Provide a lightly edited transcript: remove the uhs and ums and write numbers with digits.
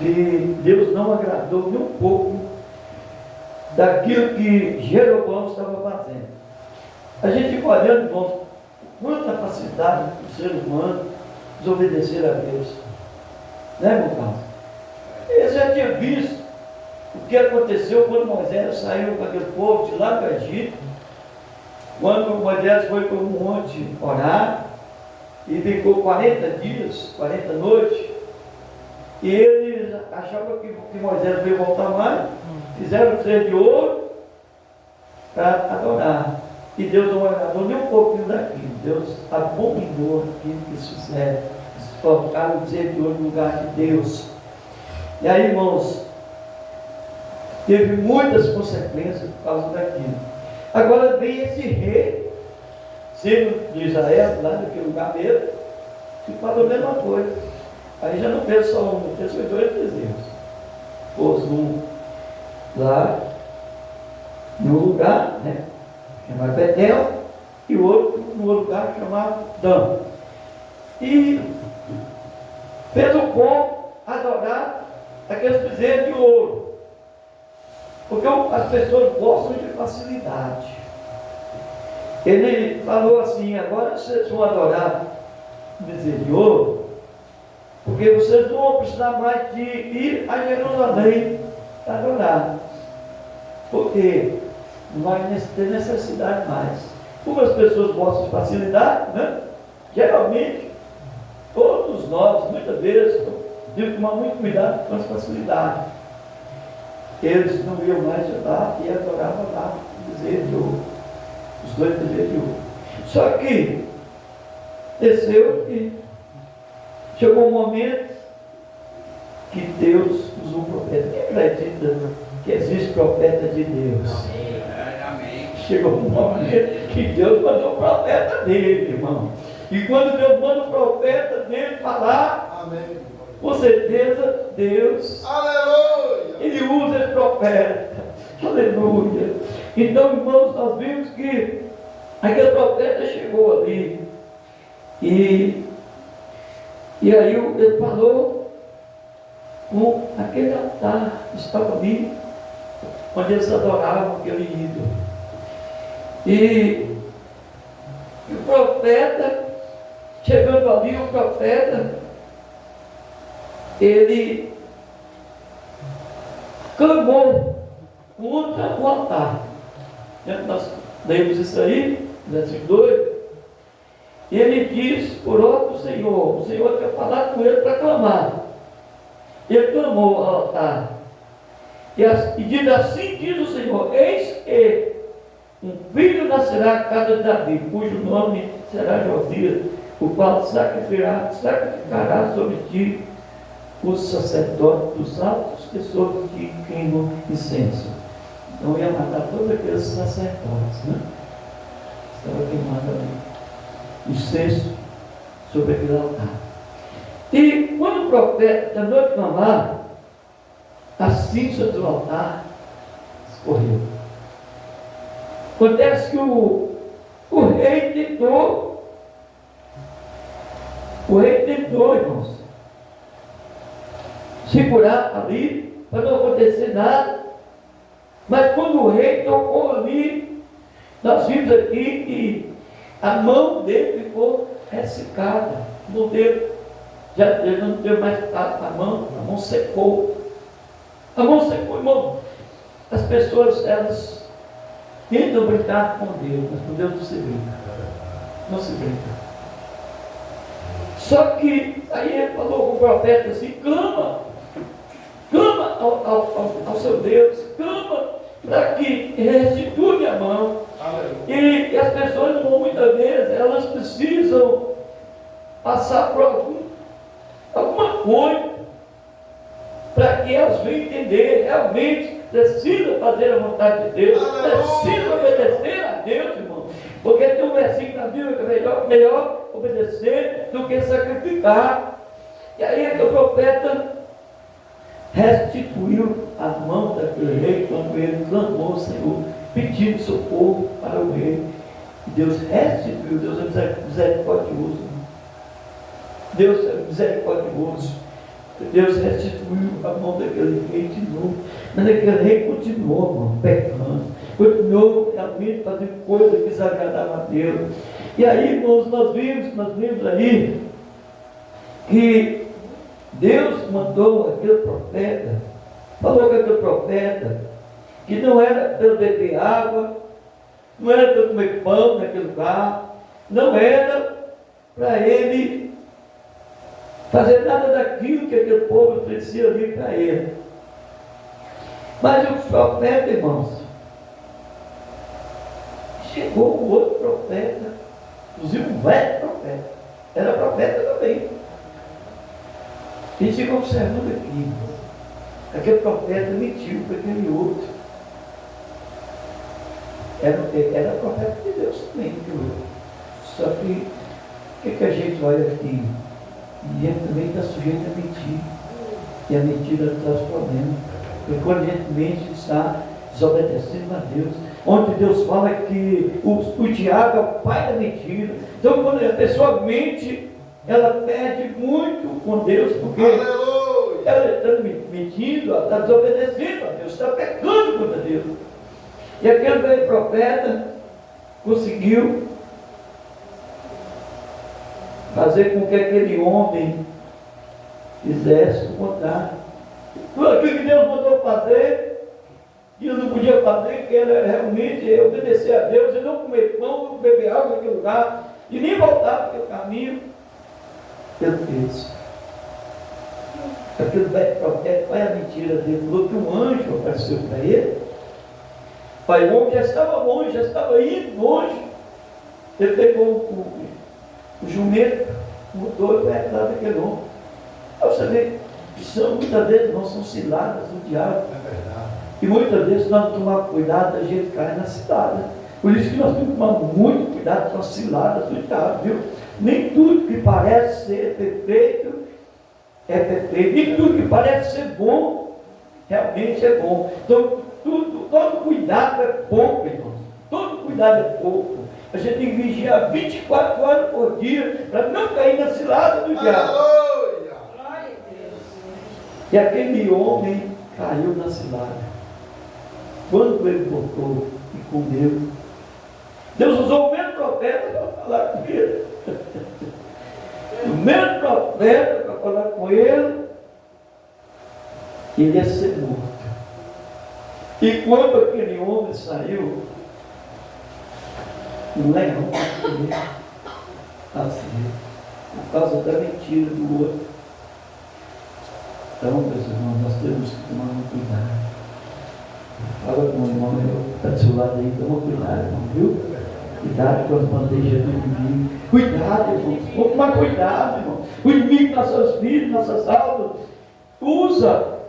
que Deus não agradou nem um pouco daquilo que Jeroboão estava fazendo. A gente fica olhando, irmãos, quanta facilidade do ser humano desobedecer a Deus. Né, meu Carlos? Ele já tinha visto o que aconteceu quando Moisés saiu com aquele povo de lá do Egito, quando Moisés foi para o monte orar, e ficou 40 dias, 40 noites, e eles achavam que Moisés ia voltar mais, fizeram o ser de ouro para adorar. E Deus não agradou nem um pouquinho daquilo. Deus abominou aquilo que eles fizeram. Eles colocaram o ser de ouro no lugar de Deus. E aí, irmãos, teve muitas consequências por causa daquilo. Agora vem esse rei, sendo de Israel, lá naquele lugar mesmo, que falou a mesma coisa. Aí já não fez só um, fez 2 bezerros. Pôs um lá no lugar, né, chamado Betel, e o outro no outro lugar chamado Dan. E fez o povo adorar aqueles bezerros de ouro. Porque as pessoas gostam de facilidade. Ele falou assim: agora vocês vão adorar bezerro de ouro, porque vocês não vão precisar mais de ir a Jerusalém para adorar. Porque não vai ter necessidade mais. Como as pessoas gostam de facilidade, né? Geralmente, todos nós, muitas vezes, temos que tomar muito cuidado com as facilidades. Eles não iam mais lá e adoravam lá o bezerro de ouro, os 2 bezerros de ouro. Só que desceu e chegou um momento que Deus usou um profeta. Quem acredita que existe profeta de Deus? Amém. Chegou um momento que Deus mandou o profeta dele, irmão. E quando Deus manda o profeta dele falar, amém, com certeza Deus, aleluia, Ele usa esse profeta, aleluia. Então, irmãos, nós vimos que aquele profeta chegou ali, e aí ele falou com aquele altar que estava ali, onde eles adoravam aquele ídolo. E o profeta, chegando ali, o profeta, ele clamou contra o altar. Nós lemos isso aí, versículo 2. E ele diz por ordem do Senhor. O Senhor tinha falado com ele para clamar. Ele clamou ao altar. E diz assim: diz o Senhor: eis que um filho nascerá à casa de Davi, cujo nome será Josias, o qual sacrificará sobre ti os sacerdotes dos altos que sobre ti queimam incenso. Então ia matar todos aqueles sacerdotes, né? Estava queimando ali incenso sobre aquele altar. E quando o profeta terminou de clamar, a cinza do altar escorreu. Acontece que o rei tentou, irmãos, segurar ali para não acontecer nada. Mas quando o rei tocou ali, nós vimos aqui que a mão dele ficou ressecada. Não deu, ele não deu mais a mão secou. A mão secou, irmão. As pessoas, elas tentam brincar com Deus, mas com Deus não se brinca. Não se brinca. Só que aí ele falou com o profeta assim: clama ao seu Deus, clama para que restitua minha mão. E as pessoas, irmão, muitas vezes, elas precisam passar por alguma coisa para que elas venham entender. Realmente precisa fazer a vontade de Deus, precisa obedecer a Deus, irmão. Porque tem um versículo na Bíblia que é melhor obedecer do que sacrificar. E aí o profeta restituiu a mão daquele rei quando ele clamou ao Senhor, pedindo socorro para o rei. E Deus restituiu. Deus é misericordioso. Deus é misericordioso. Deus restituiu a mão daquele rei de novo. Mas aquele rei continuou, irmão, pecando. Continuou realmente fazendo coisas que desagradavam a Deus. E aí, irmãos, nós vimos aí que Deus mandou aquele profeta, falou com aquele profeta, que não era para beber água, não era para comer pão naquele lugar, não era para ele fazer nada daquilo que aquele povo oferecia ali para ele. Mas o profeta, irmãos, chegou um outro profeta, inclusive um velho profeta, era profeta também. E chegou observando aqui, aquele profeta mentiu para aquele outro. Era profeta de Deus também, só que o que a gente olha aqui? E ele também está sujeito a mentir. E a mentira traz problemas. Porque quando a gente mente, está desobedecendo a Deus. Onde Deus fala que o diabo é o pai da mentira. Então quando a pessoa mente, ela perde muito com Deus, porque ela está mentindo, ela está desobedecendo a Deus, está pecando contra Deus. E aquele velho profeta conseguiu fazer com que aquele homem fizesse o contrário. Tudo aquilo que Deus mandou fazer, ele não podia fazer, que era realmente obedecer a Deus e não comer pão, não beber água naquele lugar, e nem voltar para aquele caminho. Ele fez. Aquele velho profeta, qual é a mentira dele? Falou que um anjo apareceu para ele. Pai, o homem já estava longe, já estava indo longe. Ele pegou o jumento, mudou e foi atrás daquele homem. Aí você vê, muitas vezes nós somos ciladas do diabo. É verdade. E muitas vezes nós não tomamos cuidado, a gente cai na cilada. Por isso que nós temos que tomar muito cuidado com as ciladas do diabo, viu? Nem tudo que parece ser perfeito é perfeito. Nem tudo que parece ser bom, realmente é bom. Então, todo cuidado é pouco, irmãos. Todo cuidado é pouco. A gente tem que vigiar 24 horas por dia para não cair na cilada do diabo. E aquele homem caiu na cilada. Quando ele voltou e comeu, Deus usou o mesmo profeta para falar com ele. O mesmo profeta para falar com ele. Ele ia ser morto. E quando aquele homem saiu, um leão comer assim, por causa da mentira do outro. Então, meus irmãos, nós temos que tomar um cuidado. Fala com o irmão, está do seu lado aí, toma cuidado, irmão, viu? Cuidado com as bandejas do inimigo. Cuidado, irmão. Vamos tomar cuidado, irmão. O inimigo, nossas vidas, nossas almas, usa